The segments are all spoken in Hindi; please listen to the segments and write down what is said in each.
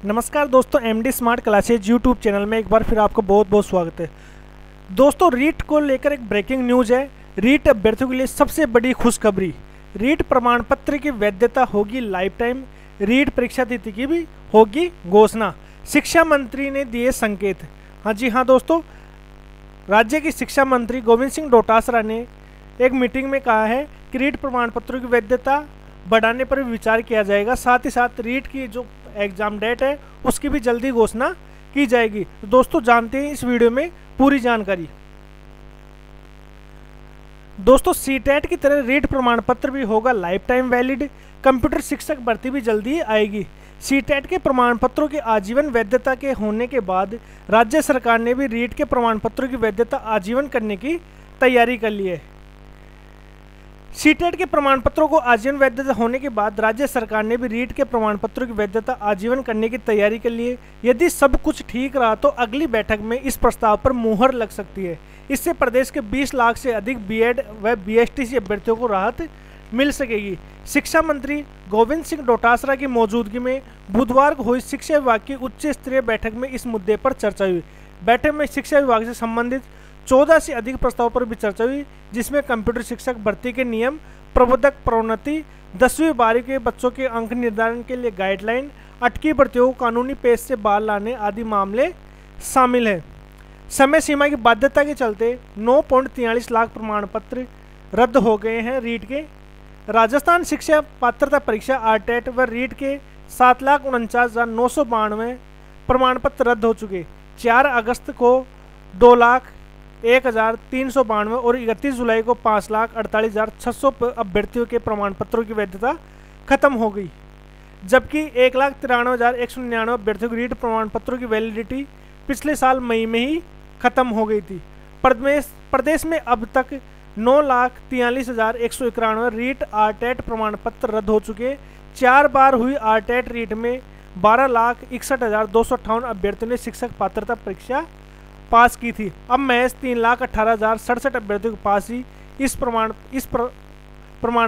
नमस्कार दोस्तों, MD smart classes YouTube channel में एक बार फिर आपको बहुत बहुत स्वागत है। दोस्तों, रीट को लेकर एक ब्रेकिंग न्यूज़ है। रीट अभ्यर्थियों के लिए सबसे बड़ी खुशखबरी, रीट प्रमाण पत्र की वैधता होगी लाइफ टाइम, रीट परीक्षा तिथि की भी होगी घोषणा, शिक्षा मंत्री ने दिए संकेत। हाँ जी हाँ दोस्तों, राज्य की शिक्षा मंत्री गोविंद सिंह डोटासरा ने एक मीटिंग में कहा है कि रीट प्रमाण पत्रों की वैधता बढ़ाने पर भी विचार किया जाएगा। साथ ही साथ रीट की जो एग्जाम डेट है उसकी भी जल्दी घोषणा की जाएगी। तो दोस्तों, जानते हैं इस वीडियो में पूरी जानकारी। दोस्तों, सीटेट की तरह रीट प्रमाण पत्र भी होगा लाइफ टाइम वैलिड। कंप्यूटर शिक्षक भर्ती भी जल्दी आएगी। सीटेट के प्रमाण पत्रों की आजीवन वैधता के होने के बाद राज्य सरकार ने भी रीट के प्रमाण पत्रों की वैधता आजीवन करने की तैयारी कर ली है। सीटेट के प्रमाण पत्रों को आजीवन वैधता होने के बाद राज्य सरकार ने भी रीट के प्रमाण पत्रों की वैधता आजीवन करने की तैयारी कर ली है। यदि सब कुछ ठीक रहा तो अगली बैठक में इस प्रस्ताव पर मुहर लग सकती है। इससे प्रदेश के 20 लाख से अधिक बीएड व बीएसटीसी अभ्यर्थियों को राहत मिल सकेगी। शिक्षा मंत्री गोविंद सिंह डोटासरा की मौजूदगी में बुधवार को हुई शिक्षा विभाग की उच्च स्तरीय बैठक में इस मुद्दे पर चर्चा हुई। बैठक में शिक्षा विभाग से संबंधित 14 से अधिक प्रस्ताव पर भी चर्चा हुई, जिसमें कंप्यूटर शिक्षक भर्ती के नियम, प्रबोधक प्रोन्नति, 10वीं 12वीं के बच्चों के अंक निर्धारण के लिए गाइडलाइन, अटकी भर्तियों को कानूनी पेश से बाहर लाने आदि मामले शामिल हैं। समय सीमा की बाध्यता के चलते 9.43 लाख प्रमाण पत्र रद्द हो गए हैं रीट के। राजस्थान शिक्षा पात्रता परीक्षा आरटेट व रीट के 7,49,992 प्रमाण पत्र रद्द हो चुके। 4 अगस्त को 2,01,392 और 31 जुलाई को 5,48,600 अभ्यर्थियों के प्रमाण पत्रों की वैधता खत्म हो गई, जबकि 1,93,199 अभ्यर्थियों की रीट प्रमाण पत्रों की वैलिडिटी पिछले साल मई में ही खत्म हो गई थी। प्रदेश में अब तक 9,43,191 रीट आरटेट प्रमाण पत्र रद्द हो चुके। 4 बार हुई आरटेट रीट में 12,61,258 अभ्यर्थियों ने शिक्षक पात्रता परीक्षा पास की थी। अब महज 3,18,067 अभ्यर्थियों के पास ही इस प्रमाण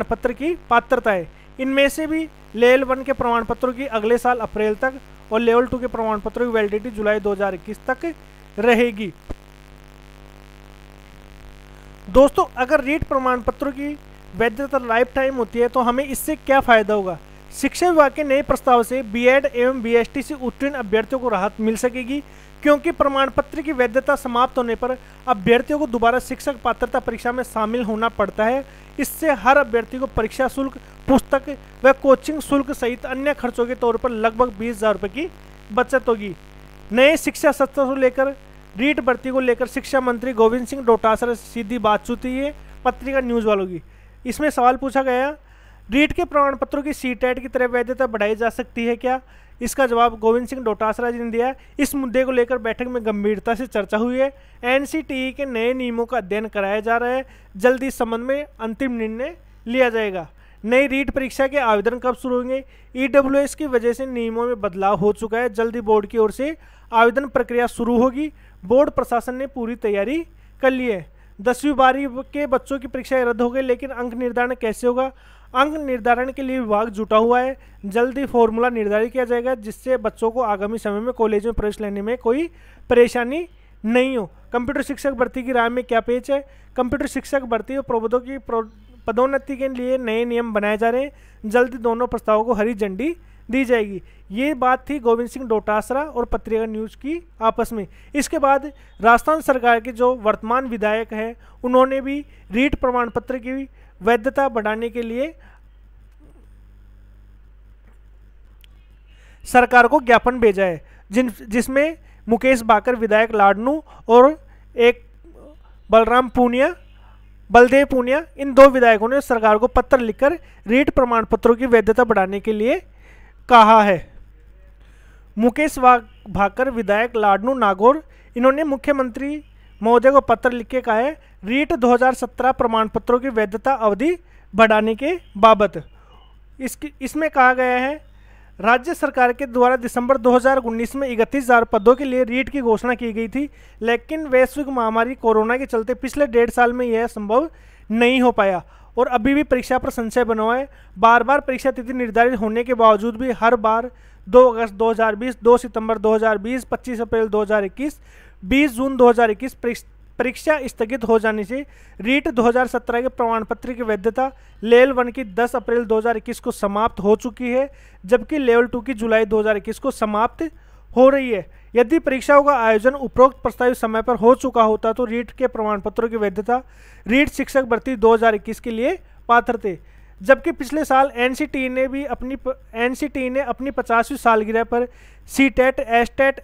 पत्र की पात्रता है। इनमें से भी लेवल 1 के प्रमाण पत्रों की अगले साल अप्रैल तक और लेवल 2 के प्रमाण पत्रों की वैलिडिटी जुलाई 2021 तक रहेगी। दोस्तों, अगर रीट प्रमाण पत्रों की वैधता लाइफ टाइम होती है तो हमें इससे क्या फायदा होगा? शिक्षा विभाग के नए प्रस्ताव से बीएड एवं बीएसटीसी उत्तीर्ण अभ्यर्थियों को राहत मिल सकेगी, क्योंकि प्रमाण पत्र की वैधता समाप्त होने पर अभ्यर्थियों को दोबारा शिक्षक पात्रता परीक्षा में शामिल होना पड़ता है। इससे हर अभ्यर्थी को परीक्षा शुल्क, पुस्तक व कोचिंग शुल्क सहित अन्य खर्चों के तौर पर लगभग 20,000 रुपये की बचत होगी। नए शिक्षा सत्र को लेकर रीट भर्ती को लेकर शिक्षा मंत्री गोविंद सिंह डोटासरा से सीधी बातचीत हुई है पत्रिका न्यूज़ वालों की। इसमें सवाल पूछा गया, रीट के प्रमाण पत्रों की सीटेट की तरह वैधता बढ़ाई जा सकती है क्या? इसका जवाब गोविंद सिंह डोटासरा जी ने दिया। इस मुद्दे को लेकर बैठक में गंभीरता से चर्चा हुई है। एनसीटीई के नए नियमों का अध्ययन कराया जा रहा है। जल्द इस संबंध में अंतिम निर्णय लिया जाएगा। नई रीट परीक्षा के आवेदन कब शुरू होंगे? ईडब्ल्यूएस की वजह से नियमों में बदलाव हो चुका है। जल्दी बोर्ड की ओर से आवेदन प्रक्रिया शुरू होगी। बोर्ड प्रशासन ने पूरी तैयारी कर ली है। 10वीं 12वीं के बच्चों की परीक्षाएं रद्द हो गई, लेकिन अंक निर्धारण कैसे होगा? अंक निर्धारण के लिए विभाग जुटा हुआ है। जल्द ही फॉर्मूला निर्धारित किया जाएगा, जिससे बच्चों को आगामी समय में कॉलेज में प्रवेश लेने में कोई परेशानी नहीं हो। कंप्यूटर शिक्षक भर्ती की राह में क्या पेच है? कंप्यूटर शिक्षक भर्ती और प्रबोधकों की पदोन्नति के लिए नए नियम बनाए जा रहे हैं। जल्द दोनों प्रस्तावों को हरी झंडी दी जाएगी। ये बात थी गोविंद सिंह डोटासरा और पत्रिका न्यूज़ की आपस में। इसके बाद राजस्थान सरकार के जो वर्तमान विधायक हैं, उन्होंने भी रीट प्रमाण पत्र की वैधता बढ़ाने के लिए सरकार को ज्ञापन भेजा है, जिसमें मुकेश बाकर विधायक लाडनू और एक बलदेव पूनिया, इन 2 विधायकों ने सरकार को पत्र लिखकर रीट प्रमाण पत्रों की वैधता बढ़ाने के लिए कहा है। मुकेश भाकर विधायक लाडनू नागौर, इन्होंने मुख्यमंत्री महोदय को पत्र लिख के कहा है रीट 2017 प्रमाण पत्रों की वैधता अवधि बढ़ाने के बाबत। इसमें कहा गया है, राज्य सरकार के द्वारा दिसंबर 2019 में 31,000 पदों के लिए रीट की घोषणा की गई थी, लेकिन वैश्विक महामारी कोरोना के चलते पिछले 1.5 साल में यह संभव नहीं हो पाया और अभी भी परीक्षा पर संशय बना हुआ है। बार बार परीक्षा तिथि निर्धारित होने के बावजूद भी हर बार 2 अगस्त 2020, 2 सितंबर 2020, 25 अप्रैल 2021, 20 जून 2021 परीक्षा स्थगित हो जाने से रीट 2017 के प्रमाण पत्र की वैधता लेवल 1 की 10 अप्रैल 2021 को समाप्त हो चुकी है, जबकि लेवल 2 की जुलाई 2021 को समाप्त हो रही है। यदि परीक्षाओं का आयोजन उपरोक्त प्रस्तावित समय पर हो चुका होता तो रीट के प्रमाण पत्रों की वैधता रीट शिक्षक भर्ती 2021 के लिए पात्र थे। जबकि पिछले साल एनसीटी ने अपनी 50वीं सालगिरह पर सीटेट, एसटेट,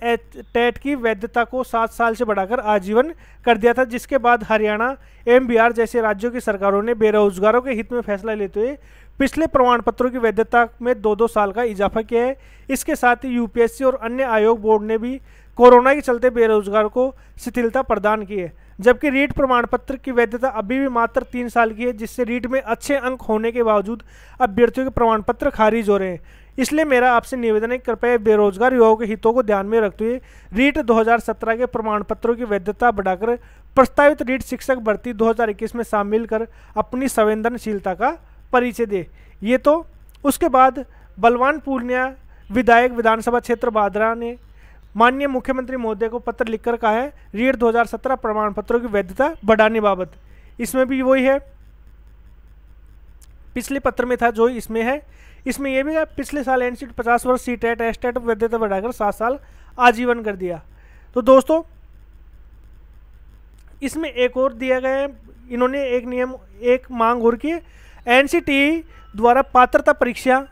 टेट की वैधता को 7 साल से बढ़ाकर आजीवन कर दिया था, जिसके बाद हरियाणा एवं बिहार जैसे राज्यों की सरकारों ने बेरोजगारों के हित में फैसला लेते हुए पिछले प्रमाण पत्रों की वैधता में 2-2 साल का इजाफा किया है। इसके साथ ही यूपीएससी और अन्य आयोग बोर्ड ने भी कोरोना के चलते बेरोजगारों को शिथिलता प्रदान की है। जबकि रीट प्रमाण पत्र की वैधता अभी भी मात्र 3 साल की है, जिससे रीट में अच्छे अंक होने के बावजूद अभ्यर्थियों के प्रमाण पत्र खारिज हो रहे हैं। इसलिए मेरा आपसे निवेदन है, कृपया बेरोजगार युवाओं के हितों को ध्यान में रखते हुए रीट 2017 के प्रमाण पत्रों की वैधता बढ़ाकर प्रस्तावित रीट शिक्षक भर्ती 2021 में शामिल कर अपनी संवेदनशीलता का परिचय दे। ये तो उसके बाद बलवान पूर्णिया विधायक विधानसभा क्षेत्र भादरा ने माननीय मुख्यमंत्री महोदय को पत्र लिखकर कहा है रीट 2017 प्रमाण पत्रों की वैधता बढ़ाने बाबत। इसमें भी वही है, पिछले पत्र में था जो इसमें है, इसमें यह भी है पिछले साल एनसीटी 50 वर्ष सीटेट एसटेट वैधता बढ़ाकर 7 साल आजीवन कर दिया। तो दोस्तों इसमें एक और दिया गया है, इन्होंने एक मांग और की है, एनसीटी द्वारा पात्रता परीक्षा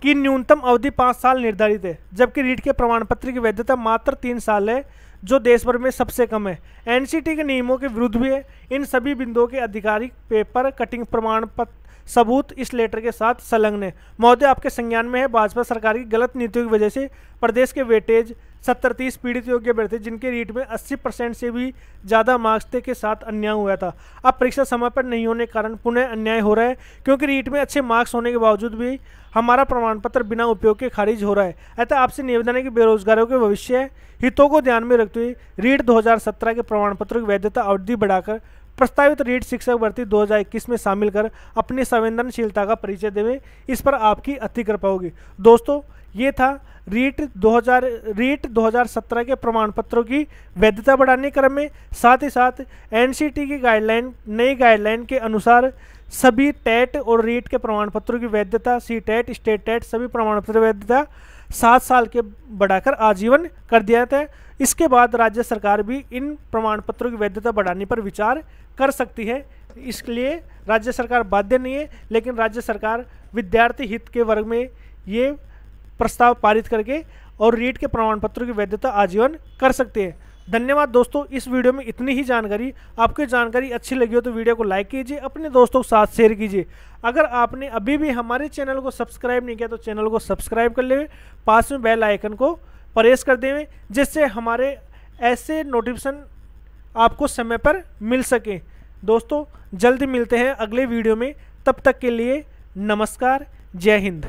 की न्यूनतम अवधि 5 साल निर्धारित है, जबकि रीट के प्रमाण पत्र की वैधता मात्र 3 साल है, जो देश भर में सबसे कम है। एनसीटी के नियमों के विरुद्ध भी है। इन सभी बिंदुओं के आधिकारिक पेपर कटिंग प्रमाण पत्र सबूत इस लेटर के साथ संलग्न है। महोदय आपके संज्ञान में है, भाजपा सरकार की गलत नीतियों की वजह से प्रदेश के वेटेज 70-30 पीड़ित योग्य अभ्यर्थी जिनके रीट में 80% से भी ज़्यादा मार्क्स थे के साथ अन्याय हुआ था। अब परीक्षा समय पर नहीं होने के कारण पुनः अन्याय हो रहा है, क्योंकि रीट में अच्छे मार्क्स होने के बावजूद भी हमारा प्रमाण पत्र बिना उपयोग के खारिज हो रहा है। अतः आपसे निवेदन है कि बेरोजगारों के भविष्य हितों को ध्यान में रखते हुए रीट 2017 के प्रमाण पत्रों की वैधता अवधि बढ़ाकर प्रस्तावित रीट शिक्षक भर्ती 2021 में शामिल कर अपनी संवेदनशीलता का परिचय देवे। इस पर आपकी अति कृपा होगी। दोस्तों ये था रीट 2017 के प्रमाण पत्रों की वैधता बढ़ाने क्रम में, साथ ही साथ एनसीटी की नई गाइडलाइन के अनुसार सभी टेट और रीट के प्रमाण पत्रों की वैधता सीटेट स्टेट टेट सभी प्रमाण पत्र वैधता 7 साल के बढ़ाकर आजीवन कर दिया था। इसके बाद राज्य सरकार भी इन प्रमाण पत्रों की वैधता बढ़ाने पर विचार कर सकती है। इसलिए राज्य सरकार बाध्य नहीं है, लेकिन राज्य सरकार विद्यार्थी हित के वर्ग में ये प्रस्ताव पारित करके और रीट के प्रमाण पत्रों की वैधता आजीवन कर सकते हैं। धन्यवाद दोस्तों, इस वीडियो में इतनी ही जानकारी। आपको जानकारी अच्छी लगी हो तो वीडियो को लाइक कीजिए, अपने दोस्तों के साथ शेयर कीजिए। अगर आपने अभी भी हमारे चैनल को सब्सक्राइब नहीं किया तो चैनल को सब्सक्राइब कर लें, पास में बेल आइकन को प्रेस कर दें, जिससे हमारे ऐसे नोटिफिकेशन आपको समय पर मिल सके। दोस्तों जल्दी मिलते हैं अगले वीडियो में, तब तक के लिए नमस्कार, जय हिंद।